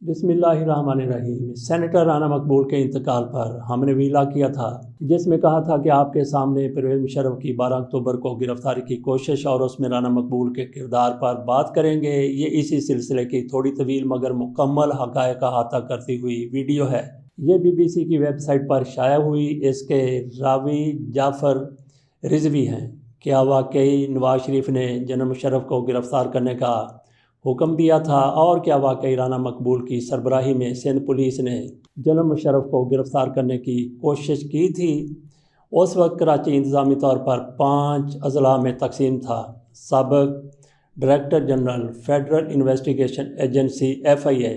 بسم اللہ الرحمن الرحیم۔ سینیٹر رانا مقبول کے انتقال پر ہم نے ویلا کیا تھا جس میں کہا تھا کہ آپ کے سامنے پرویز مشرف کی 12 اکتوبر کو گرفتاری کی کوشش اور اس میں رانا مقبول کے کردار پر بات کریں گے۔ یہ اسی سلسلے کی تھوڑی طویل مگر مکمل حقائق کا احاطہ کرتی ہوئی ویڈیو ہے۔ یہ BBC کی ویب سائٹ پر شائع ہوئی۔ اس کے راوی جعفر رضوی ہیں۔ کیا واقعی نواز شریف نے جنرل مشرف کو گرفتار کرنے کا حکم دیا تھا، اور کیا واقعی رانا مقبول کی سربراہی میں سندھ پولیس نے جنرل مشرف کو گرفتار کرنے کی کوشش کی تھی؟ اس وقت کراچی انتظامی طور پر 5 اضلاع میں تقسیم تھا۔ سابق director general federal investigation agency FIA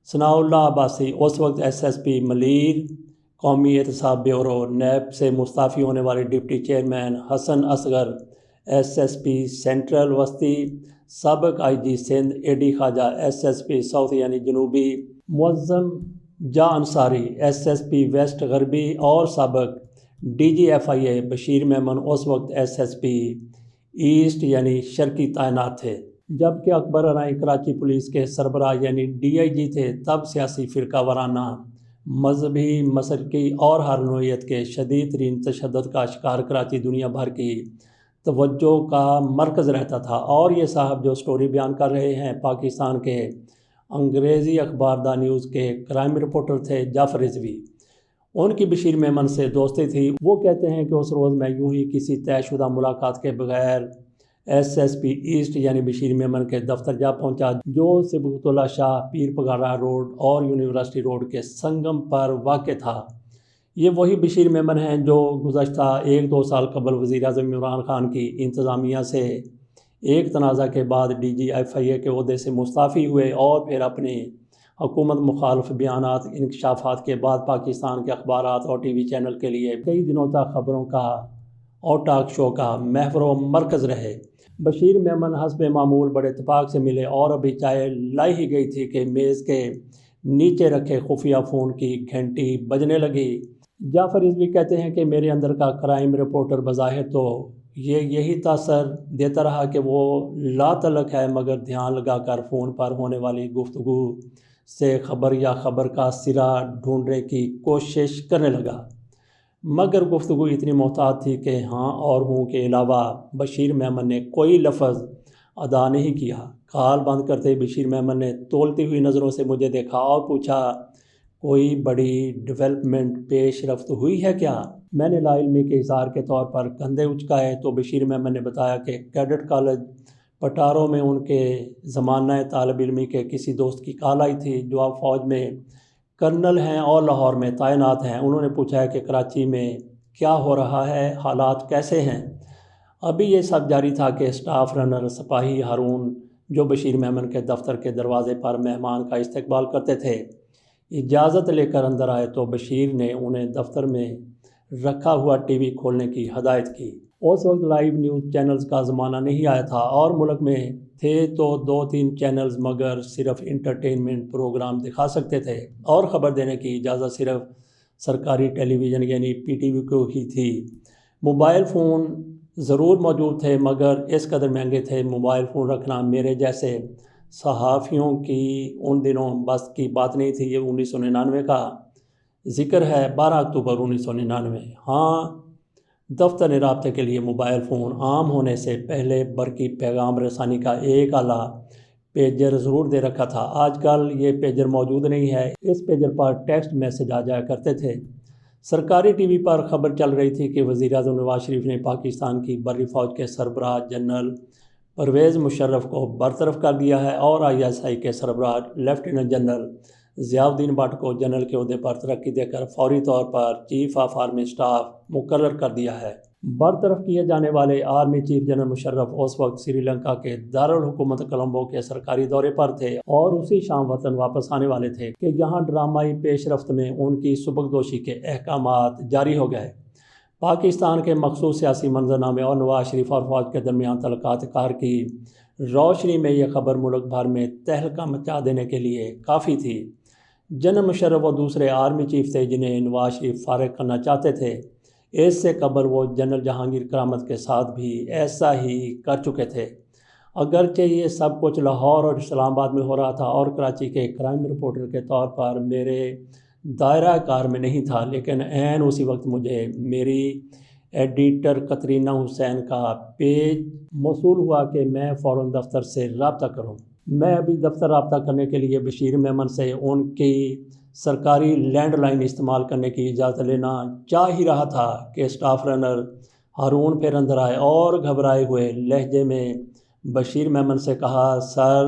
ثناء اللہ عباسی، اس وقت SSP ملیر، قومی احتساب بیورو نیب سے مستعفی ہونے والے ڈپٹی چیئرمین حسن اصغر، SSP سینٹرل وسطی، سابق IG سندھ AD خواجہ، SSP ساؤتھ یعنی جنوبی معظم جاں انصاری، SSP ویسٹ غربی، اور سابق DG FIA بشیر میمن اس وقت SSP ایسٹ یعنی شرقی تعینات تھے، جبکہ اکبر عنائی کراچی پولیس کے سربراہ یعنی DIG تھے۔ تب سیاسی فرقہ وارانہ، مذہبی، مسلکی اور ہر نوعیت کے شدید ترین تشدد کا شکار کراچی دنیا بھر کی توجہ کا مرکز رہتا تھا۔ اور یہ صاحب جو سٹوری بیان کر رہے ہیں پاکستان کے انگریزی اخبار دا نیوز کے کرائم رپورٹر تھے جعفر رضوی۔ ان کی بشیر میمن سے دوستی تھی۔ وہ کہتے ہیں کہ اس روز میں یوں ہی کسی طے شدہ ملاقات کے بغیر SSP ایسٹ یعنی بشیر میمن کے دفتر جا پہنچا، جو صبغت اللہ شاہ پیر پگارا روڈ اور یونیورسٹی روڈ کے سنگم پر واقع تھا۔ یہ وہی بشیر میمن ہیں جو گزشتہ 1-2 سال قبل وزیر اعظم عمران خان کی انتظامیہ سے ایک تنازع کے بعد DG FIA کے عہدے سے مستعفی ہوئے، اور پھر اپنے حکومت مخالف بیانات، انکشافات کے بعد پاکستان کے اخبارات اور TV چینل کے لیے کئی دنوں تک خبروں کا اور ٹاک شو کا محور و مرکز رہے۔ بشیر میمن حسب معمول بڑے اتفاق سے ملے، اور ابھی چائے لائی ہی گئی تھی کہ میز کے نیچے رکھے خفیہ فون کی گھنٹی بجنے لگی۔ جعفر رضوی کہتے ہیں کہ میرے اندر کا کرائم رپورٹر بظاہر تو یہی تاثر دیتا رہا کہ وہ لا تعلق ہے، مگر دھیان لگا کر فون پر ہونے والی گفتگو سے خبر یا خبر کا سرا ڈھونڈنے کی کوشش کرنے لگا، مگر گفتگو اتنی محتاط تھی کہ ہاں اور ہوں کے علاوہ بشیر میمن نے کوئی لفظ ادا نہیں کیا۔ کال بند کرتے بشیر میمن نے تولتی ہوئی نظروں سے مجھے دیکھا اور پوچھا، کوئی بڑی ڈیولپمنٹ پیش رفت ہوئی ہے کیا؟ میں نے لا علمی کے اظہار کے طور پر کندھے اچکائے تو بشیر میمن نے بتایا کہ کیڈٹ کالج پٹاروں میں ان کے زمانہ طالب علمی کے کسی دوست کی کال آئی تھی جو اب فوج میں کرنل ہیں اور لاہور میں تعینات ہیں۔ انہوں نے پوچھا ہے کہ کراچی میں کیا ہو رہا ہے، حالات کیسے ہیں۔ ابھی یہ سب جاری تھا کہ اسٹاف رنر سپاہی ہارون، جو بشیر میمن کے دفتر کے دروازے پر مہمان کا استقبال کرتے تھے، اجازت لے کر اندر آئے تو بشیر نے انہیں دفتر میں رکھا ہوا TV کھولنے کی ہدایت کی۔ اس وقت لائیو نیوز چینلز کا زمانہ نہیں آیا تھا، اور ملک میں تھے تو 2-3 چینلز، مگر صرف انٹرٹینمنٹ پروگرام دکھا سکتے تھے، اور خبر دینے کی اجازت صرف سرکاری ٹیلی ویژن یعنی PTV کو ہی تھی۔ موبائل فون ضرور موجود تھے، مگر اس قدر مہنگے تھے۔ موبائل فون رکھنا میرے جیسے صحافیوں کی ان دنوں بس کی بات نہیں تھی۔ یہ 1999 کا ذکر ہے، 12 اکتوبر 1999۔ ہاں، دفتر رابطے کے لیے موبائل فون عام ہونے سے پہلے برقی پیغام رسانی کا ایک آلہ پیجر ضرور دے رکھا تھا۔ آج کل یہ پیجر موجود نہیں ہے۔ اس پیجر پر ٹیکسٹ میسج آ جایا کرتے تھے۔ سرکاری TV پر خبر چل رہی تھی کہ وزیر اعظم نواز شریف نے پاکستان کی بری فوج کے سربراہ جنرل پرویز مشرف کو برطرف کر دیا ہے، اور ISI کے سربراہ lieutenant general Zia Uddin but کو جنرل کے عہدے پر ترقی دے کر فوری طور پر چیف آف آرمی اسٹاف مقرر کر دیا ہے۔ برطرف کیے جانے والے آرمی چیف جنرل مشرف اس وقت سری لنکا کے دارالحکومت کولمبو کے سرکاری دورے پر تھے، اور اسی شام وطن واپس آنے والے تھے کہ یہاں ڈرامائی پیش رفت میں ان کی سبکدوشی کے احکامات جاری ہو گئے۔ پاکستان کے مخصوص سیاسی منظرنامے اور نواز شریف اور فوج کے درمیان تعلقات کار کی روشنی میں یہ خبر ملک بھر میں تہلکہ مچا دینے کے لیے کافی تھی۔ جنرل مشرف وہ دوسرے آرمی چیف تھے جنہیں نواز شریف فارغ کرنا چاہتے تھے۔ اس سے قبل وہ جنرل جہانگیر کرامت کے ساتھ بھی ایسا ہی کر چکے تھے۔ اگرچہ یہ سب کچھ لاہور اور اسلام آباد میں ہو رہا تھا اور کراچی کے کرائم رپورٹر کے طور پر میرے دائرہ کار میں نہیں تھا، لیکن عین اسی وقت مجھے میری ایڈیٹر قطرینہ حسین کا پیج موصول ہوا کہ میں فوراً دفتر سے رابطہ کروں۔ میں ابھی دفتر رابطہ کرنے کے لیے بشیر میمن سے ان کی سرکاری لینڈ لائن استعمال کرنے کی اجازت لینا چاہ ہی رہا تھا کہ اسٹاف رنر ہارون پھر اندر آئے اور گھبرائے ہوئے لہجے میں بشیر میمن سے کہا، سر،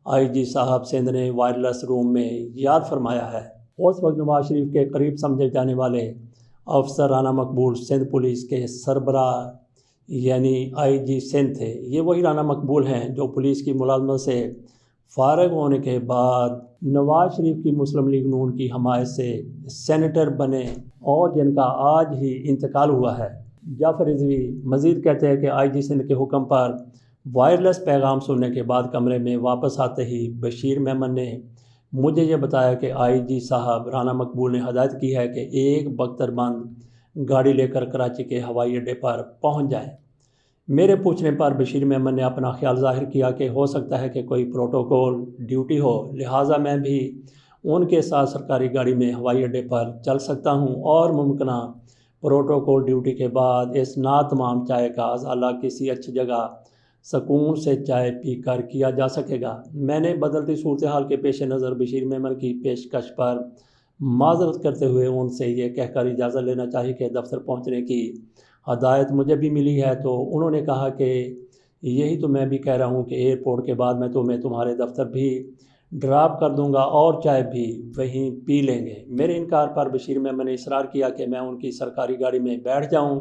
آئی جی صاحب سندھ نے وائرلیس روم میں یاد فرمایا ہے۔ اس وقت نواز شریف کے قریب سمجھے جانے والے افسر رانا مقبول سندھ پولیس کے سربراہ یعنی آئی جی سندھ تھے۔ یہ وہی رانا مقبول ہیں جو پولیس کی ملازمت سے فارغ ہونے کے بعد نواز شریف کی مسلم لیگ نون کی حمایت سے سینیٹر بنے اور جن کا آج ہی انتقال ہوا ہے۔ جعفر رضوی مزید کہتے ہیں کہ آئی جی سندھ کے حکم پر وائرلیس پیغام سننے کے بعد کمرے میں واپس آتے ہی بشیر میمن نے مجھے یہ بتایا کہ آئی جی صاحب رانا مقبول نے ہدایت کی ہے کہ ایک بختر بند گاڑی لے کر کراچی کے ہوائی اڈے پر پہنچ جائیں۔ میرے پوچھنے پر بشیر میمن نے اپنا خیال ظاہر کیا کہ ہو سکتا ہے کہ کوئی پروٹوکول ڈیوٹی ہو، لہٰذا میں بھی ان کے ساتھ سرکاری گاڑی میں ہوائی اڈے پر چل سکتا ہوں اور ممکنہ پروٹوکول ڈیوٹی کے بعد اس ناتمام چائے کا ازالہ کسی اچھی جگہ سکون سے چائے پی کر کیا جا سکے گا۔ میں نے بدلتی صورتحال کے پیش نظر بشیر میمن کی پیشکش پر معذرت کرتے ہوئے ان سے یہ کہہ کر اجازت لینا چاہی کہ دفتر پہنچنے کی ہدایت مجھے بھی ملی ہے، تو انہوں نے کہا کہ یہی تو میں بھی کہہ رہا ہوں کہ ایئرپورٹ کے بعد میں تمہیں تمہارے دفتر بھی ڈراپ کر دوں گا اور چائے بھی وہیں پی لیں گے۔ میرے انکار پر بشیر میمن نے اصرار کیا کہ میں ان کی سرکاری گاڑی میں بیٹھ جاؤں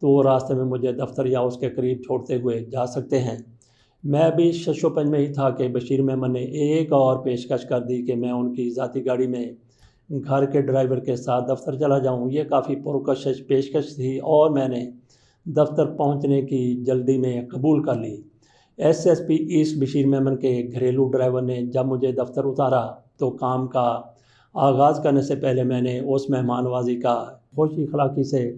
تو وہ راستے میں مجھے دفتر یا اس کے قریب چھوڑتے ہوئے جا سکتے ہیں۔ میں ابھی شش و پنج میں ہی تھا کہ بشیر میمن نے ایک اور پیشکش کر دی کہ میں ان کی ذاتی گاڑی میں گھر کے ڈرائیور کے ساتھ دفتر چلا جاؤں۔ یہ کافی پرکشش پیشکش تھی اور میں نے دفتر پہنچنے کی جلدی میں قبول کر لی۔ SSP East Bashir Memon کے گھریلو ڈرائیور نے جب مجھے دفتر اتارا تو کام کا آغاز کرنے سے پہلے میں نے اس مہمان نوازی کا خوش اخلاقی سے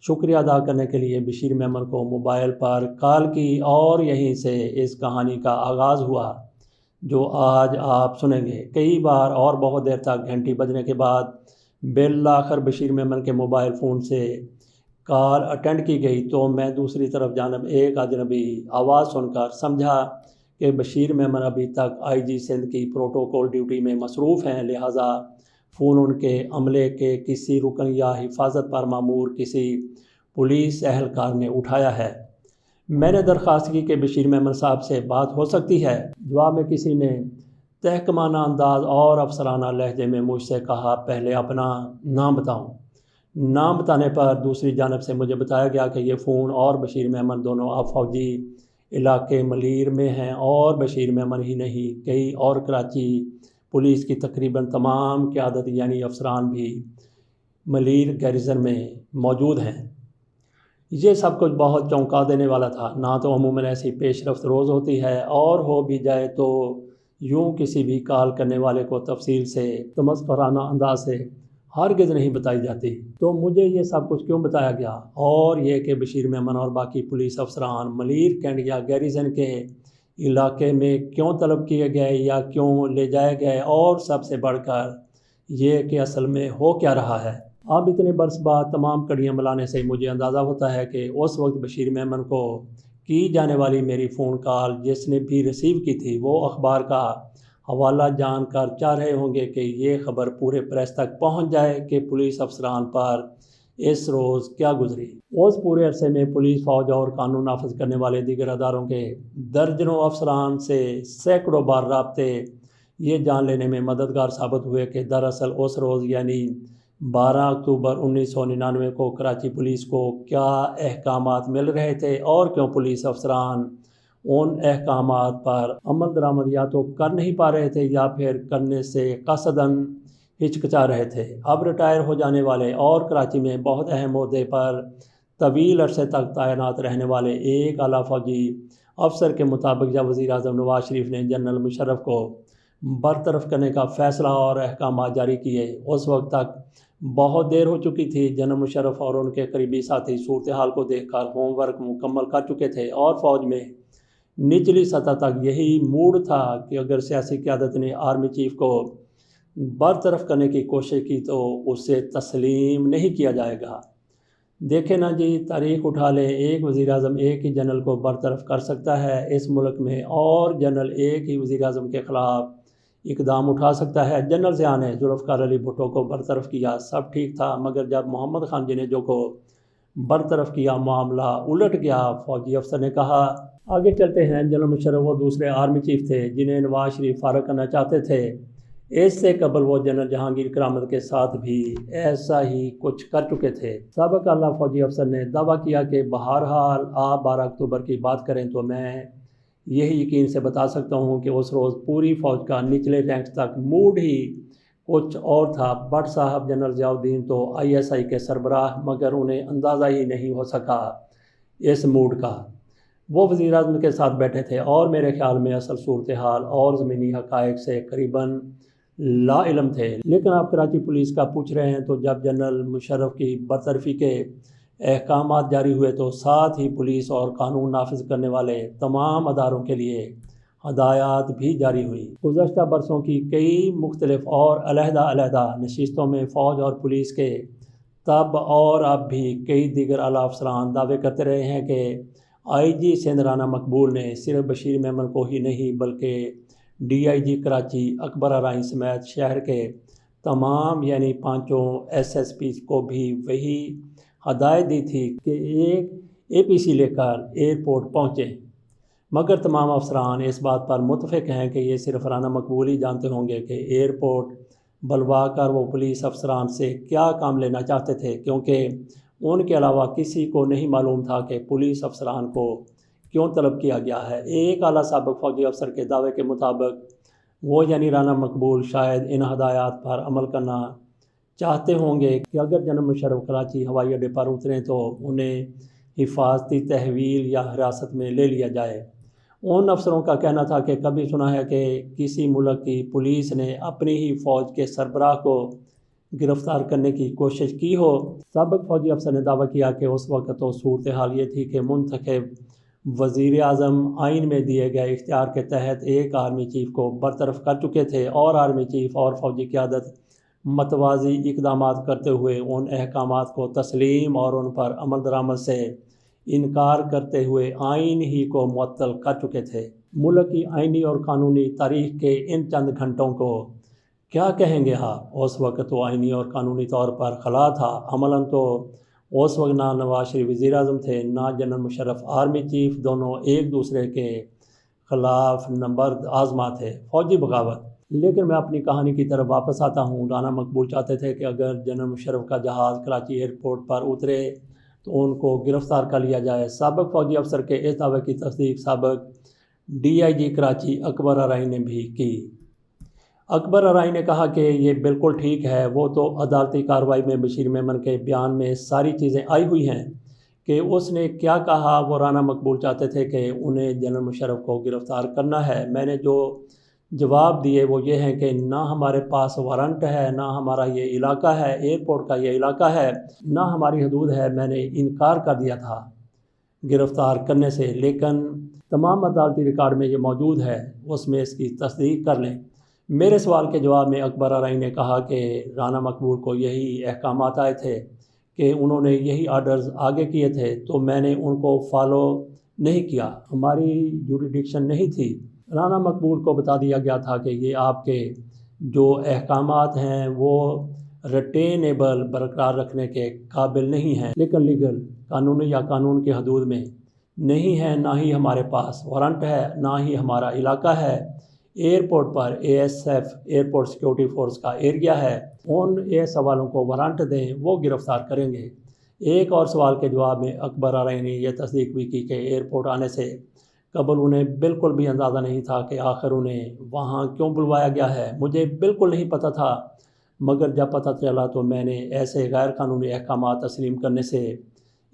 شکریہ ادا کرنے کے لیے بشیر میمن کو موبائل پر کال کی اور یہیں سے اس کہانی کا آغاز ہوا جو آج آپ سنیں گے۔ کئی بار اور بہت دیر تک گھنٹی بجنے کے بعد بالآخر بشیر میمن کے موبائل فون سے کال اٹینڈ کی گئی تو میں دوسری طرف جانب ایک اجنبی آواز سن کر سمجھا کہ بشیر میمن ابھی تک آئی جی سندھ کی پروٹوکول ڈیوٹی میں مصروف ہیں، لہٰذا فون ان کے عملے کے کسی رکن یا حفاظت پر مامور کسی پولیس اہلکار نے اٹھایا ہے۔ میں نے درخواست کی کہ بشیر میمن صاحب سے بات ہو سکتی ہے۔ جواب میں کسی نے تحکمانہ انداز اور افسرانہ لہجے میں مجھ سے کہا، پہلے اپنا نام بتاؤں۔ نام بتانے پر دوسری جانب سے مجھے بتایا گیا کہ یہ فون اور بشیر میمن دونوں اب فوجی علاقے ملیر میں ہیں اور بشیر میمن ہی نہیں، کئی اور کراچی پولیس کی تقریباً تمام قیادت یعنی افسران بھی ملیر گیریزن میں موجود ہیں۔ یہ سب کچھ بہت چونکا دینے والا تھا۔ نہ تو عموماً ایسی پیش رفت روز ہوتی ہے اور ہو بھی جائے تو یوں کسی بھی کال کرنے والے کو تفصیل سے تمسخرانہ انداز سے ہرگز نہیں بتائی جاتی۔ تو مجھے یہ سب کچھ کیوں بتایا گیا اور یہ کہ بشیر میمن اور باقی پولیس افسران ملیر کینٹ یا گیریزن کے علاقے میں کیوں طلب کیے گئے یا کیوں لے جائے گئے، اور سب سے بڑھ کر یہ کہ اصل میں ہو کیا رہا ہے۔ اب اتنے برس بعد تمام کڑیاں ملانے سے مجھے اندازہ ہوتا ہے کہ اس وقت بشیر میمن کو کی جانے والی میری فون کال جس نے بھی ریسیو کی تھی وہ اخبار کا حوالہ جان کر چاہ رہے ہوں گے کہ یہ خبر پورے پریس تک پہنچ جائے کہ پولیس افسران پر اس روز کیا گزری۔ اس پورے عرصے میں پولیس، فوج اور قانون نافذ کرنے والے دیگر اداروں کے درجنوں افسران سے سینکڑوں بار رابطے یہ جان لینے میں مددگار ثابت ہوئے کہ دراصل اس روز یعنی 12 اکتوبر 1999 کو کراچی پولیس کو کیا احکامات مل رہے تھے اور کیوں پولیس افسران ان احکامات پر عمل درآمد یا تو کر نہیں پا رہے تھے یا پھر کرنے سے قصداً ہچکچا رہے تھے۔ اب ریٹائر ہو جانے والے اور کراچی میں بہت اہم عہدے پر طویل عرصے تک تعینات رہنے والے ایک اعلیٰ فوجی افسر کے مطابق جب وزیر اعظم نواز شریف نے جنرل مشرف کو برطرف کرنے کا فیصلہ اور احکامات جاری کیے، اس وقت تک بہت دیر ہو چکی تھی۔ جنرل مشرف اور ان کے قریبی ساتھی صورتحال کو دیکھ کر ہوم ورک مکمل کر چکے تھے اور فوج میں نچلی سطح تک یہی موڈ تھا کہ اگر سیاسی قیادت نے آرمی چیف کو برطرف کرنے کی کوشش کی تو اسے تسلیم نہیں کیا جائے گا۔ دیکھیں نا جی، تاریخ اٹھا لیں، ایک وزیر اعظم ایک ہی جنرل کو برطرف کر سکتا ہے اس ملک میں، اور جنرل ایک ہی وزیر اعظم کے خلاف اقدام اٹھا سکتا ہے۔ جنرل ضیاء نے ذوالفقار علی بھٹو کو برطرف کیا، سب ٹھیک تھا، مگر جب محمد خان جنیجو کو برطرف کیا معاملہ الٹ گیا۔ فوجی افسر نے کہا، آگے چلتے ہیں، جنرل مشرف وہ دوسرے آرمی چیف تھے جنہیں نواز شریف فارغ کرنا چاہتے تھے۔ اس سے قبل وہ جنرل جہانگیر کرامت کے ساتھ بھی ایسا ہی کچھ کر چکے تھے۔ سابق اعلیٰ فوجی افسر نے دعویٰ کیا کہ بہرحال آپ 12 اکتوبر کی بات کریں تو میں یہی یقین سے بتا سکتا ہوں کہ اس روز پوری فوج کا نچلے رینکس تک موڈ ہی کچھ اور تھا۔ بٹ صاحب جنرل ضیاء الدین تو ISI کے سربراہ، مگر انہیں اندازہ ہی نہیں ہو سکا اس موڈ کا۔ وہ وزیر اعظم کے ساتھ بیٹھے تھے اور میرے خیال میں اصل صورتحال اور زمینی حقائق سے قریباً لا علم تھے۔ لیکن آپ کراچی پولیس کا پوچھ رہے ہیں تو جب جنرل مشرف کی برطرفی کے احکامات جاری ہوئے تو ساتھ ہی پولیس اور قانون نافذ کرنے والے تمام اداروں کے لیے ہدایات بھی جاری ہوئیں۔ گزشتہ برسوں کی کئی مختلف اور علیحدہ نشستوں میں فوج اور پولیس کے تب اور اب بھی کئی دیگر اعلیٰ افسران دعوے کرتے رہے ہیں کہ IG سندھ رانا مقبول نے صرف بشیر میمن کو ہی نہیں بلکہ DIG کراچی اکبر ارائیں سمیت شہر کے تمام یعنی 5 SSPs کو بھی وہی ہدایت دی تھی کہ ایک APC لے کر ایئرپورٹ پہنچیں، مگر تمام افسران اس بات پر متفق ہیں کہ یہ صرف رانا مقبول ہی جانتے ہوں گے کہ ایئرپورٹ بلوا کر وہ پولیس افسران سے کیا کام لینا چاہتے تھے، کیونکہ ان کے علاوہ کسی کو نہیں معلوم تھا کہ پولیس افسران کو کیوں طلب کیا گیا ہے۔ ایک اعلیٰ سابق فوجی افسر کے دعوے کے مطابق وہ یعنی رانا مقبول شاید ان ہدایات پر عمل کرنا چاہتے ہوں گے کہ اگر جنرل مشرف کراچی ہوائی اڈے پر اتریں تو انہیں حفاظتی تحویل یا حراست میں لے لیا جائے۔ ان افسروں کا کہنا تھا کہ کبھی سنا ہے کہ کسی ملک کی پولیس نے اپنی ہی فوج کے سربراہ کو گرفتار کرنے کی کوشش کی ہو۔ سابق فوجی افسر نے دعویٰ کیا کہ اس وقت تو صورتحال یہ تھی کہ منتخب وزیر اعظم آئین میں دیے گئے اختیار کے تحت ایک آرمی چیف کو برطرف کر چکے تھے، اور آرمی چیف اور فوجی قیادت متوازی اقدامات کرتے ہوئے ان احکامات کو تسلیم اور ان پر عمل درآمد سے انکار کرتے ہوئے آئین ہی کو معطل کر چکے تھے۔ ملک کی آئینی اور قانونی تاریخ کے ان چند گھنٹوں کو کیا کہیں گے آپ؟ اس وقت تو آئینی اور قانونی طور پر خلا تھا، عملاً تو اس وقت نہ نواز شریف وزیر اعظم تھے نہ جنرل مشرف آرمی چیف، دونوں ایک دوسرے کے خلاف نبرد آزما تھے، فوجی بغاوت۔ لیکن میں اپنی کہانی کی طرف واپس آتا ہوں۔ رانا مقبول چاہتے تھے کہ اگر جنرل مشرف کا جہاز کراچی ایئرپورٹ پر اترے تو ان کو گرفتار کر لیا جائے۔ سابق فوجی افسر کے اس دعوے کی تصدیق سابق DIG کراچی اکبر ارائیں نے بھی کی۔ اکبر ارائیں نے کہا کہ یہ بالکل ٹھیک ہے، وہ تو عدالتی کارروائی میں بشیر میمن کے بیان میں ساری چیزیں آئی ہوئی ہیں کہ اس نے کیا کہا۔ وہ رانا مقبول چاہتے تھے کہ انہیں جنرل مشرف کو گرفتار کرنا ہے۔ میں نے جو جواب دیے وہ یہ ہیں کہ نہ ہمارے پاس وارنٹ ہے، نہ ہمارا یہ علاقہ ہے، ایئرپورٹ کا یہ علاقہ ہے، نہ ہماری حدود ہے۔ میں نے انکار کر دیا تھا گرفتار کرنے سے، لیکن تمام عدالتی ریکارڈ میں یہ موجود ہے، اس میں اس کی تصدیق کر لیں۔ میرے سوال کے جواب میں اکبر ارائیں نے کہا کہ رانا مقبول کو یہی احکامات آئے تھے کہ انہوں نے یہی آرڈرز آگے کیے تھے تو میں نے ان کو فالو نہیں کیا، ہماری جوریڈکشن نہیں تھی۔ رانا مقبول کو بتا دیا گیا تھا کہ یہ آپ کے جو احکامات ہیں وہ ریٹینیبل برقرار رکھنے کے قابل نہیں ہیں، لیکن لیگل قانونی یا قانون کے حدود میں نہیں ہیں، نہ ہی ہمارے پاس وارنٹ ہے، نہ ہی ہمارا علاقہ ہے۔ ایئرپورٹ پر ASF ایئرپورٹ سیکیورٹی فورس کا ایریا ہے، ان AS والوں کو وارنٹ دیں، وہ گرفتار کریں گے۔ ایک اور سوال کے جواب میں اکبر ارائیں نے یہ تصدیق بھی کی کہ ایئرپورٹ آنے سے قبل انہیں بالکل بھی اندازہ نہیں تھا کہ آخر انہیں وہاں کیوں بلوایا گیا ہے۔ مجھے بالکل نہیں پتہ تھا، مگر جب پتہ چلا تو میں نے ایسے غیر قانونی احکامات تسلیم کرنے سے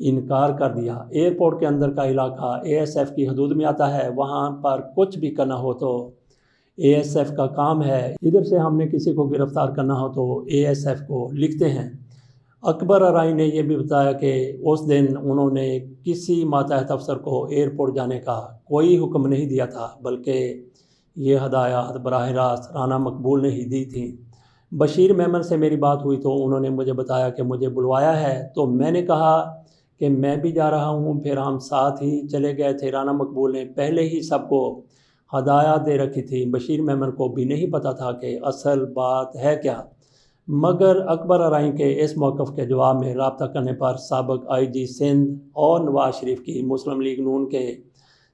انکار کر دیا۔ ایئرپورٹ کے اندر کا علاقہ ASF کی حدود میں آتا ہے، وہاں پر کچھ بھی کرنا ہو تو ASF کا کام ہے۔ ادھر سے ہم نے کسی کو گرفتار کرنا ہو تو ASF کو لکھتے ہیں۔ اکبر ارائیں نے یہ بھی بتایا کہ اس دن انہوں نے کسی ماتحت افسر کو ایئرپورٹ جانے کا کوئی حکم نہیں دیا تھا، بلکہ یہ ہدایات براہ راست رانا مقبول نے ہی دی تھیں۔ بشیر میمن سے میری بات ہوئی تو انہوں نے مجھے بتایا کہ مجھے بلوایا ہے، تو میں نے کہا کہ میں بھی جا رہا ہوں، پھر ہم ساتھ ہی چلے گئے تھے۔ رانا مقبول نے پہلے ہی سب کو ہدایات دے رکھی تھی، بشیر میمن کو بھی نہیں پتہ تھا کہ اصل بات ہے کیا۔ مگر اکبر ارائیں کے اس موقف کے جواب میں رابطہ کرنے پر سابق آئی جی سندھ اور نواز شریف کی مسلم لیگ نون کے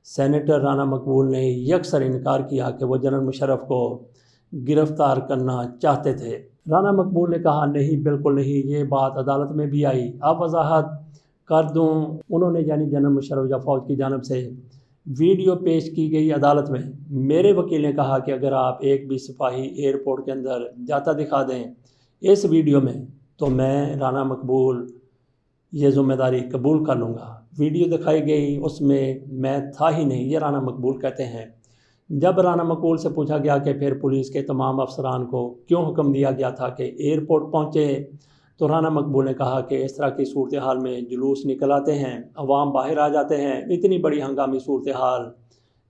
سینیٹر رانا مقبول نے یکسر انکار کیا کہ وہ جنرل مشرف کو گرفتار کرنا چاہتے تھے۔ رانا مقبول نے کہا نہیں، بالکل نہیں، یہ بات عدالت میں بھی آئی، اب وضاحت کر دوں۔ انہوں نے یعنی جنرل مشرف یا فوج کی جانب سے ویڈیو پیش کی گئی عدالت میں۔ میرے وکیل نے کہا کہ اگر آپ ایک بھی سپاہی ایئرپورٹ کے اندر جاتا دکھا دیں اس ویڈیو میں تو میں رانا مقبول یہ ذمہ داری قبول کر لوں گا۔ ویڈیو دکھائی گئی، اس میں تھا ہی نہیں، یہ رانا مقبول کہتے ہیں۔ جب رانا مقبول سے پوچھا گیا کہ پھر پولیس کے تمام افسران کو کیوں حکم دیا گیا تھا کہ ایئرپورٹ پہنچے، تو رانا مقبول نے کہا کہ اس طرح کی صورتحال میں جلوس نکل آتے ہیں، عوام باہر آ جاتے ہیں، اتنی بڑی ہنگامی صورتحال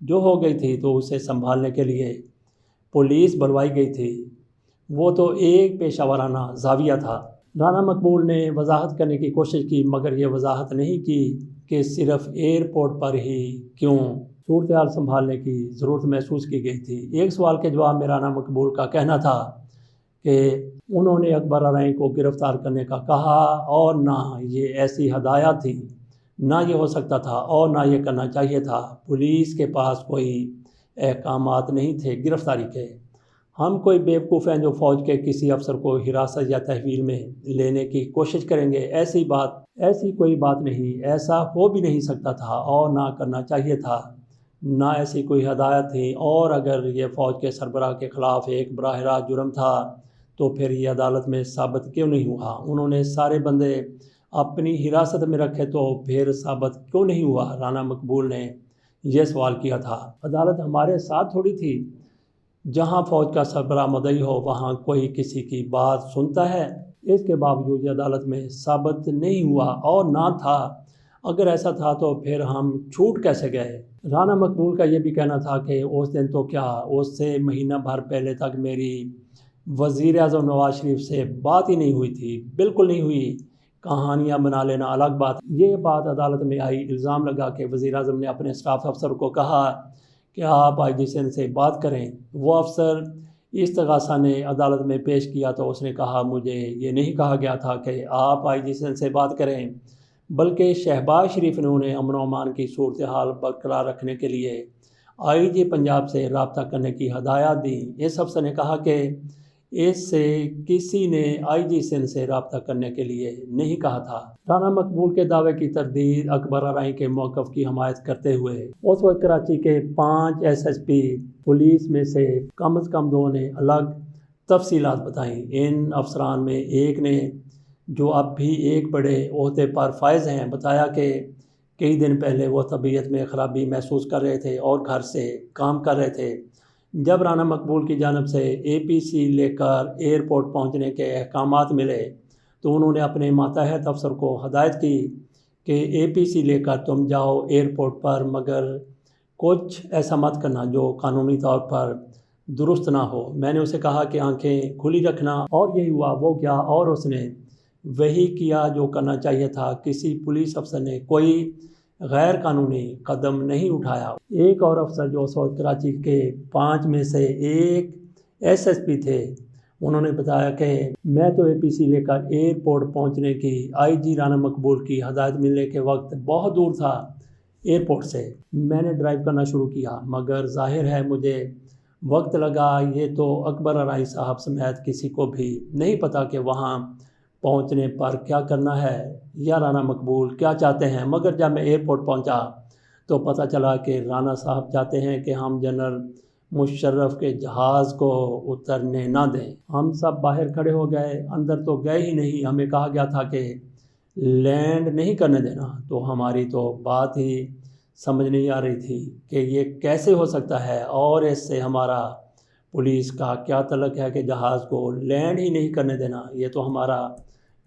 جو ہو گئی تھی تو اسے سنبھالنے کے لیے پولیس بلوائی گئی تھی، وہ تو ایک پیشہ ورانہ زاویہ تھا۔ رانا مقبول نے وضاحت کرنے کی کوشش کی، مگر یہ وضاحت نہیں کی کہ صرف ایئرپورٹ پر ہی کیوں صورتحال سنبھالنے کی ضرورت محسوس کی گئی تھی۔ ایک سوال کے جواب میں رانا مقبول کا کہنا تھا کہ انہوں نے اکبر ارائیں کو گرفتار کرنے کا کہا اور نہ یہ ایسی ہدایات تھی، نہ یہ ہو سکتا تھا اور نہ یہ کرنا چاہیے تھا۔ پولیس کے پاس کوئی احکامات نہیں تھے گرفتاری کے۔ ہم کوئی بیوقوف ہیں جو فوج کے کسی افسر کو حراست یا تحویل میں لینے کی کوشش کریں گے؟ ایسی کوئی بات نہیں، ایسا ہو بھی نہیں سکتا تھا اور نہ کرنا چاہیے تھا، نہ ایسی کوئی ہدایت تھی۔ اور اگر یہ فوج کے سربراہ کے خلاف ایک براہ راست جرم تھا تو پھر یہ عدالت میں ثابت کیوں نہیں ہوا؟ انہوں نے سارے بندے اپنی حراست میں رکھے تو پھر ثابت کیوں نہیں ہوا؟ رانا مقبول نے یہ سوال کیا تھا۔ عدالت ہمارے ساتھ تھوڑی تھی، جہاں فوج کا سربراہ مدعی ہو وہاں کوئی کسی کی بات سنتا ہے؟ اس کے باوجود یہ عدالت میں ثابت نہیں ہوا اور نہ تھا۔ اگر ایسا تھا تو پھر ہم چھوٹ کیسے گئے؟ رانا مقبول کا یہ بھی کہنا تھا کہ اس دن تو کیا، اس سے مہینہ بھر پہلے تک میری وزیر اعظم نواز شریف سے بات ہی نہیں ہوئی تھی، بالکل نہیں ہوئی۔ کہانیاں بنا لینا الگ بات۔ یہ بات عدالت میں آئی، الزام لگا کہ وزیر اعظم نے اپنے اسٹاف افسر کو کہا کہ آپ آئی جی سندھ سے بات کریں۔ وہ افسر استغاثہ نے عدالت میں پیش کیا تو اس نے کہا مجھے یہ نہیں کہا گیا تھا کہ آپ آئی جی سندھ سے بات کریں، بلکہ شہباز شریف نے انہیں امن و امان کی صورتحال برقرار رکھنے کے لیے آئی جی پنجاب سے رابطہ کرنے کی ہدایات دیں۔ اس افسر نے کہا کہ اس سے کسی نے آئی جی سندھ سے رابطہ کرنے کے لیے نہیں کہا تھا۔ رانا مقبول کے دعوے کی تردید اکبر ارائیں کے موقف کی حمایت کرتے ہوئے اس وقت کراچی کے 5 ایس ایس پی پولیس میں سے کم از کم 2 نے الگ تفصیلات بتائیں۔ ان افسران میں ایک نے، جو اب بھی ایک بڑے عہدے پر فائز ہیں، بتایا کہ کئی دن پہلے وہ طبیعت میں خرابی محسوس کر رہے تھے اور گھر سے کام کر رہے تھے۔ جب رانا مقبول کی جانب سے اے پی سی لے کر ایئرپورٹ پہنچنے کے احکامات ملے تو انہوں نے اپنے ماتحت افسر کو ہدایت کی کہ اے پی سی لے کر تم جاؤ ایئرپورٹ پر، مگر کچھ ایسا مت کرنا جو قانونی طور پر درست نہ ہو۔ میں نے اسے کہا کہ آنکھیں کھلی رکھنا، اور یہی ہوا۔ وہ گیا اور اس نے وہی کیا جو کرنا چاہیے تھا۔ کسی پولیس افسر نے کوئی غیر قانونی قدم نہیں اٹھایا۔ ایک اور افسر جو اس وقت کراچی کے 5 میں سے ایک ایس ایس پی تھے، انہوں نے بتایا کہ میں تو اے پی سی لے کر ایئرپورٹ پہنچنے کی آئی جی رانا مقبول کی ہدایت ملنے کے وقت بہت دور تھا ایئرپورٹ سے۔ میں نے ڈرائیو کرنا شروع کیا، مگر ظاہر ہے مجھے وقت لگا۔ یہ تو اکبر ارائیں صاحب سمیت کسی کو بھی نہیں پتا کہ وہاں پہنچنے پر کیا کرنا ہے یا رانا مقبول کیا چاہتے ہیں، مگر جب میں ایئرپورٹ پہنچا تو پتہ چلا کہ رانا صاحب چاہتے ہیں کہ ہم جنرل مشرف کے جہاز کو اترنے نہ دیں۔ ہم سب باہر کھڑے ہو گئے، اندر تو گئے ہی نہیں۔ ہمیں کہا گیا تھا کہ لینڈ نہیں کرنے دینا، تو ہماری تو بات ہی سمجھ نہیں آ رہی تھی کہ یہ کیسے ہو سکتا ہے، اور اس سے ہمارا پولیس کا کیا تعلق ہے کہ جہاز کو لینڈ ہی نہیں کرنے دینا؟ یہ تو ہمارا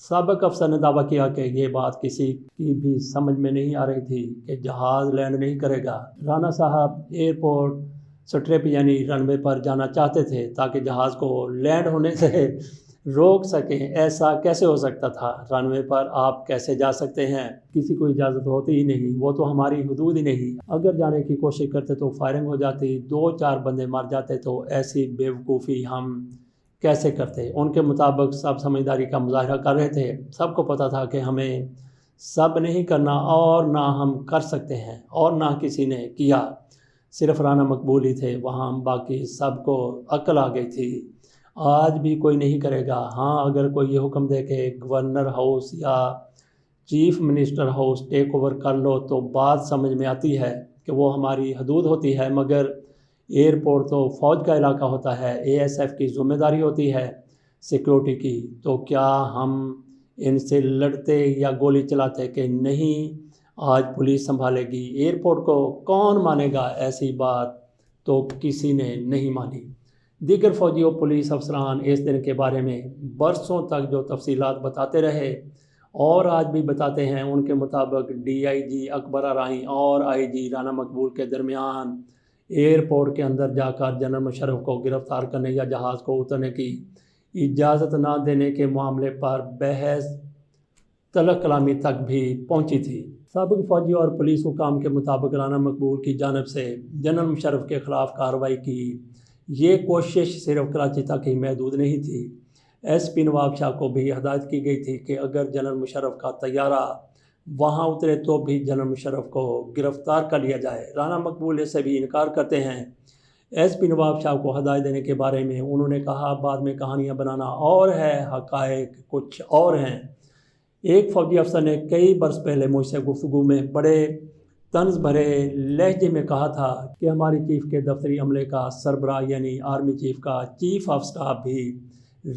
سابق افسر نے دعویٰ کیا کہ یہ بات کسی کی بھی سمجھ میں نہیں آ رہی تھی کہ جہاز لینڈ نہیں کرے گا۔ رانا صاحب ایئرپورٹ سٹرپ یعنی رن وے پر جانا چاہتے تھے تاکہ جہاز کو لینڈ ہونے سے روک سکیں۔ ایسا کیسے ہو سکتا تھا؟ رن وے پر آپ کیسے جا سکتے ہیں؟ کسی کو اجازت ہوتی ہی نہیں، وہ تو ہماری حدود ہی نہیں۔ اگر جانے کی کوشش کرتے تو فائرنگ ہو جاتی، 2-4 بندے مر جاتے، تو ایسی بیوقوفی ہم کیسے کرتے؟ ان کے مطابق سب سمجھداری کا مظاہرہ کر رہے تھے۔ سب کو پتہ تھا کہ ہمیں سب نہیں کرنا اور نہ ہم کر سکتے ہیں اور نہ کسی نے کیا، صرف رانا مقبول ہی تھے وہاں، باقی سب کو عقل آ گئی تھی۔ آج بھی کوئی نہیں کرے گا۔ ہاں، اگر کوئی یہ حکم دے کہ گورنر ہاؤس یا chief minister house take over کر لو تو بات سمجھ میں آتی ہے کہ وہ ہماری حدود ہوتی ہے، مگر ایئرپورٹ تو فوج کا علاقہ ہوتا ہے، اے ایس ایف کی ذمہ داری ہوتی ہے سیکیورٹی کی، تو کیا ہم ان سے لڑتے یا گولی چلاتے کہ نہیں آج پولیس سنبھالے گی ایئرپورٹ کو؟ کون مانے گا؟ ایسی بات تو کسی نے نہیں مانی۔ دیگر فوجی و پولیس افسران اس دن کے بارے میں برسوں تک جو تفصیلات بتاتے رہے اور آج بھی بتاتے ہیں، ان کے مطابق ڈی آئی جی اکبر ارائیں اور آئی جی رانا مقبول کے درمیان ایئرپورٹ کے اندر جا کر جنرل مشرف کو گرفتار کرنے یا جہاز کو اترنے کی اجازت نہ دینے کے معاملے پر بحث تلخ کلامی تک بھی پہنچی تھی۔ سابق فوجی اور پولیس حکام کے مطابق رانا مقبول کی جانب سے جنرل مشرف کے خلاف کارروائی کی یہ کوشش صرف کراچی تک ہی محدود نہیں تھی۔ ایس پی نواب شاہ کو بھی ہدایت کی گئی تھی کہ اگر جنرل مشرف کا طیارہ وہاں اترے تو بھی جنرل مشرف کو گرفتار کر لیا جائے۔ رانا مقبول اس سے بھی انکار کرتے ہیں۔ ایس پی نواب شاہ کو ہدایت دینے کے بارے میں انہوں نے کہا، بعد میں کہانیاں بنانا اور ہے، حقائق کچھ اور ہیں۔ ایک فوجی افسر نے کئی برس پہلے مجھ سے گفتگو میں بڑے طنز بھرے لہجے میں کہا تھا کہ ہماری چیف کے دفتری عملے کا سربراہ یعنی آرمی چیف کا چیف آف سٹاف بھی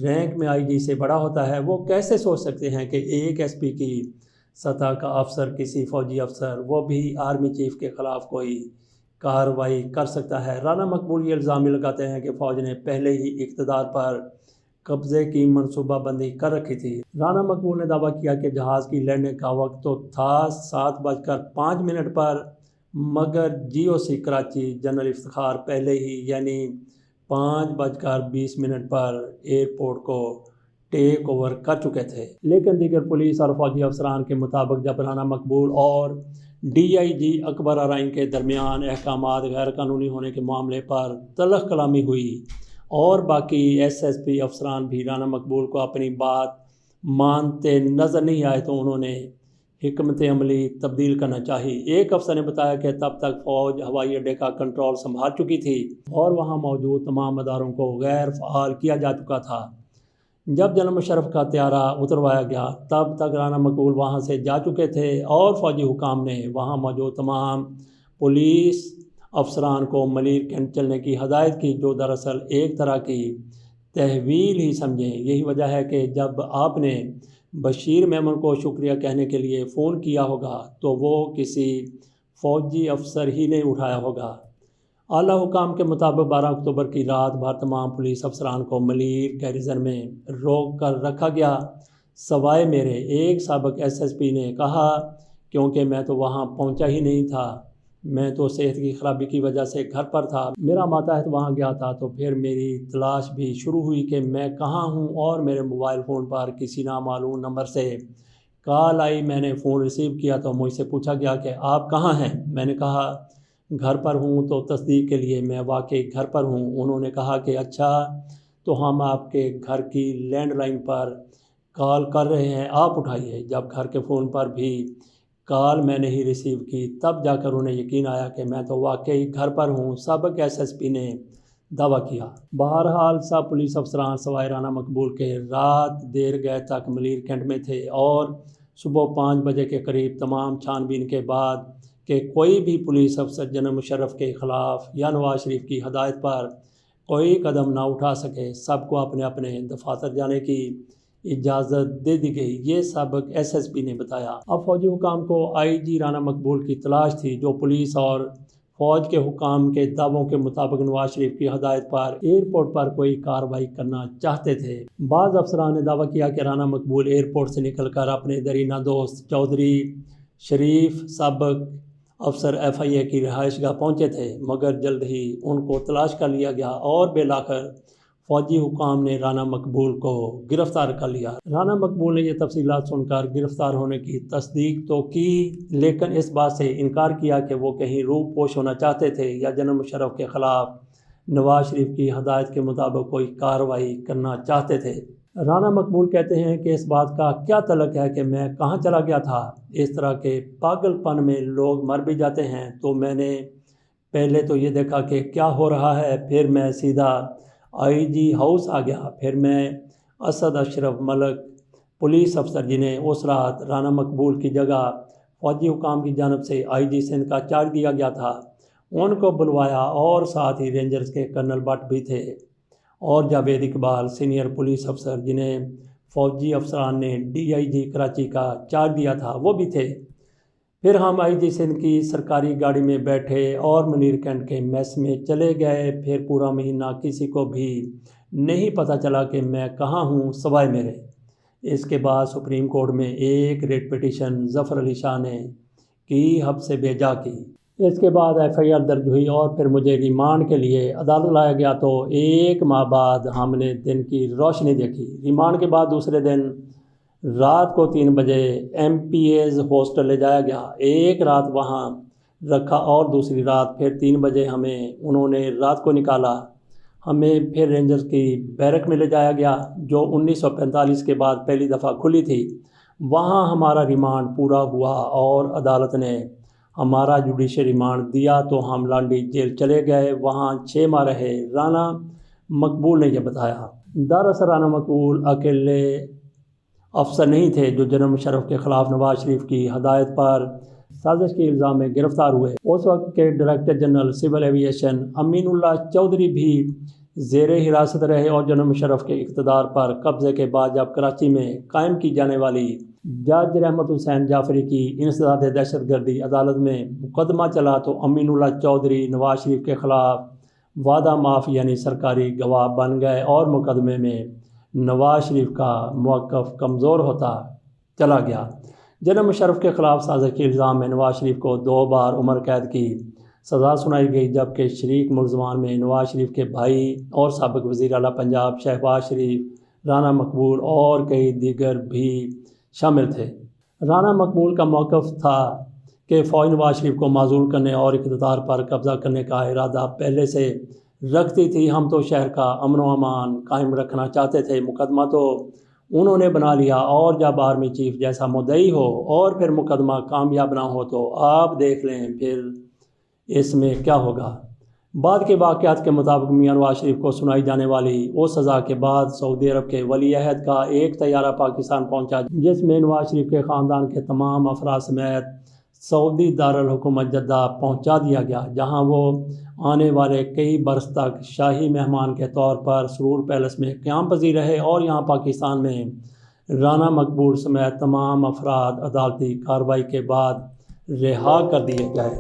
رینک میں آئی جی سے بڑا ہوتا ہے، وہ کیسے سوچ سکتے ہیں کہ ایک ایس پی کی سطح کا افسر، کسی فوجی افسر، وہ بھی آرمی چیف کے خلاف کوئی کارروائی کر سکتا ہے؟ رانا مقبول یہ الزام لگاتے ہیں کہ فوج نے پہلے ہی اقتدار پر قبضے کی منصوبہ بندی کر رکھی تھی۔ رانا مقبول نے دعویٰ کیا کہ جہاز کی لینڈنگ کا وقت تو تھا 7:05 پر، مگر جی او سی کراچی جنرل افتخار پہلے ہی یعنی 5:20 پر ایئرپورٹ کو ٹیک اوور کر چکے تھے۔ لیکن دیگر پولیس اور فوجی افسران کے مطابق جب رانا مقبول اور ڈی آئی جی اکبر ارائیں کے درمیان احکامات غیر قانونی ہونے کے معاملے پر تلخ کلامی ہوئی اور باقی ایس ایس پی افسران بھی رانا مقبول کو اپنی بات مانتے نظر نہیں آئے تو انہوں نے حکمت عملی تبدیل کرنا چاہی۔ ایک افسر نے بتایا کہ تب تک فوج ہوائی اڈے کا کنٹرول سنبھال چکی تھی اور وہاں موجود تمام اداروں کو غیر فعال کیا جا چکا تھا۔ جب جنرل مشرف کا طیارہ اتروایا گیا تب تک رانا مقبول وہاں سے جا چکے تھے اور فوجی حکام نے وہاں موجود تمام پولیس افسران کو ملیر کینٹ چلنے کی ہدایت کی، جو دراصل ایک طرح کی تحویل ہی سمجھیں۔ یہی وجہ ہے کہ جب آپ نے بشیر میمن کو شکریہ کہنے کے لیے فون کیا ہوگا تو وہ کسی فوجی افسر ہی نے اٹھایا ہوگا۔ اعلیٰ حکام کے مطابق 12 اکتوبر کی رات بھر تمام پولیس افسران کو ملیر گیریزن میں روک کر رکھا گیا، سوائے میرے، ایک سابق ایس ایس پی نے کہا، کیونکہ میں تو وہاں پہنچا ہی نہیں تھا، میں تو صحت کی خرابی کی وجہ سے گھر پر تھا۔ میرا ماتحت وہاں گیا تھا تو پھر میری تلاش بھی شروع ہوئی کہ میں کہاں ہوں، اور میرے موبائل فون پر کسی نامعلوم نمبر سے کال آئی۔ میں نے فون ریسیو کیا تو مجھ سے پوچھا گیا کہ آپ کہاں ہیں؟ میں نے کہا گھر پر ہوں، تو تصدیق کے لیے میں واقعی گھر پر ہوں۔ انہوں نے کہا کہ اچھا، تو ہم آپ کے گھر کی لینڈ لائن پر کال کر رہے ہیں، آپ اٹھائیے۔ جب گھر کے فون پر بھی کال میں نے ہی ریسیو کی تب جا کر انہیں یقین آیا کہ میں تو واقعی گھر پر ہوں، سابق ایس ایس پی نے دعویٰ کیا۔ بہرحال سب پولیس افسران سوائے رانا مقبول کے رات دیر گئے تک ملیر کینٹ میں تھے اور صبح 5 بجے کے قریب تمام چھان بین کے بعد کہ کوئی بھی پولیس افسر جنرل مشرف کے خلاف یا نواز شریف کی ہدایت پر کوئی قدم نہ اٹھا سکے، سب کو اپنے اپنے دفاتر جانے کی اجازت دے دی گئی، یہ سابق ایس ایس پی نے بتایا۔ اب فوجی حکام کو آئی جی رانا مقبول کی تلاش تھی، جو پولیس اور فوج کے حکام کے دعووں کے مطابق نواز شریف کی ہدایت پر ایئرپورٹ پر کوئی کارروائی کرنا چاہتے تھے۔ بعض افسران نے دعویٰ کیا کہ رانا مقبول ایئرپورٹ سے نکل کر اپنے درینہ دوست چودھری شریف سابق افسر FIA کی رہائش گاہ پہنچے تھے، مگر جلد ہی ان کو تلاش کر لیا گیا اور بالآخر فوجی حکام نے رانا مقبول کو گرفتار کر لیا۔ رانا مقبول نے یہ تفصیلات سن کر گرفتار ہونے کی تصدیق تو کی، لیکن اس بات سے انکار کیا کہ وہ کہیں روح پوش ہونا چاہتے تھے یا جناب مشرف کے خلاف نواز شریف کی ہدایت کے مطابق کوئی کارروائی کرنا چاہتے تھے۔ رانا مقبول کہتے ہیں کہ اس بات کا کیا تعلق ہے کہ میں کہاں چلا گیا تھا؟ اس طرح کے پاگل پن میں لوگ مر بھی جاتے ہیں، تو میں نے پہلے تو یہ دیکھا کہ کیا ہو رہا ہے، پھر میں سیدھا IG ہاؤس آ گیا۔ پھر میں اسد اشرف ملک پولیس افسر جنہیں اس رات رانا مقبول کی جگہ فوجی حکام کی جانب سے IG سندھ کا چارج دیا گیا تھا، ان کو بلوایا، اور ساتھ ہی رینجرز کے کرنل بٹ بھی تھے، اور جاوید اقبال سینئر پولیس افسر جنہیں فوجی افسران نے DIG کراچی کا چارج دیا تھا، وہ بھی تھے۔ پھر ہم IG سندھ کی سرکاری گاڑی میں بیٹھے اور منیر کینٹ کے میس میں چلے گئے۔ پھر پورا مہینہ کسی کو بھی نہیں پتہ چلا کہ میں کہاں ہوں سوائے میرے۔ اس کے بعد سپریم کورٹ میں ایک ریٹ پٹیشن ظفر علی شاہ نے کی، حب سے بھیجا کی۔ اس کے بعد FIR درج ہوئی اور پھر مجھے ریمانڈ کے لیے عدالت لایا گیا، تو 1 ماہ بعد ہم نے دن کی روشنی دیکھی۔ ریمانڈ کے بعد دوسرے دن رات کو 3 بجے MPA's ہاسٹل لے جایا گیا، ایک رات وہاں رکھا اور دوسری رات پھر 3 بجے ہمیں انہوں نے رات کو نکالا۔ ہمیں پھر رینجرز کی بیرک میں لے جایا گیا، جو 1945 کے بعد پہلی دفعہ کھلی تھی۔ وہاں ہمارا ریمانڈ پورا ہوا اور عدالت نے ہمارا جوڈیشل ریمانڈ دیا، تو ہم لانڈی جیل چلے گئے، وہاں 6 ماہ رہے۔ رانا مقبول نے یہ بتایا۔ دراصل رانا مقبول اکیلے افسر نہیں تھے جو جناب مشرف کے خلاف نواز شریف کی ہدایت پر سازش کے الزام میں گرفتار ہوئے۔ اس وقت کے ڈائریکٹر جنرل سول ایویشن امین اللہ چودھری بھی زیر حراست رہے، اور جناب مشرف کے اقتدار پر قبضے کے بعد جب کراچی میں قائم کی جانے والی جج رحمت حسین جعفری کی انسداد دہشت گردی عدالت میں مقدمہ چلا، تو امین اللہ چودھری نواز شریف کے خلاف وعدہ معاف یعنی سرکاری گواہ بن گئے، اور مقدمے میں نواز شریف کا موقف کمزور ہوتا چلا گیا۔ جناب مشرف کے خلاف سازش کے الزام میں نواز شریف کو 2 بار عمر قید کی سزا سنائی گئی، جبکہ شریک ملزمان میں نواز شریف کے بھائی اور سابق وزیر اعلیٰ پنجاب شہباز شریف، رانا مقبول اور کئی دیگر بھی شامل تھے۔ رانا مقبول کا موقف تھا کہ فوج نواز شریف کو معزول کرنے اور اقتدار پر قبضہ کرنے کا ارادہ پہلے سے رکھتی تھی۔ ہم تو شہر کا امن و امان قائم رکھنا چاہتے تھے، مقدمہ تو انہوں نے بنا لیا، اور جب آرمی چیف جیسا مدعی ہو اور پھر مقدمہ کامیاب نہ ہو تو آپ دیکھ لیں پھر اس میں کیا ہوگا۔ بعد کے واقعات کے مطابق میاں نواز شریف کو سنائی جانے والی اس سزا کے بعد سعودی عرب کے ولی عہد کا ایک طیارہ پاکستان پہنچا، جس میں نواز شریف کے خاندان کے تمام افراد سمیت سعودی دارالحکومت جدہ پہنچا دیا گیا، جہاں وہ آنے والے کئی برس تک شاہی مہمان کے طور پر سرور پیلس میں قیام پذیر رہے، اور یہاں پاکستان میں رانا مقبول سمیت تمام افراد عدالتی کارروائی کے بعد رہا کر دیے گئے۔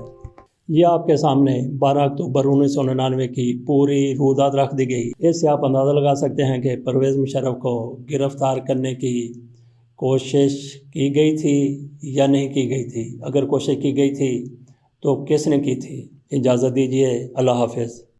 یہ آپ کے سامنے 12 اکتوبر 1999 کی پوری رویداد رکھ دی گئی۔ اس سے آپ اندازہ لگا سکتے ہیں کہ پرویز مشرف کو گرفتار کرنے کی کوشش کی گئی تھی یا نہیں کی گئی تھی۔ اگر کوشش کی گئی تھی تو کس نے کی تھی؟ اجازت دیجیے، اللہ حافظ۔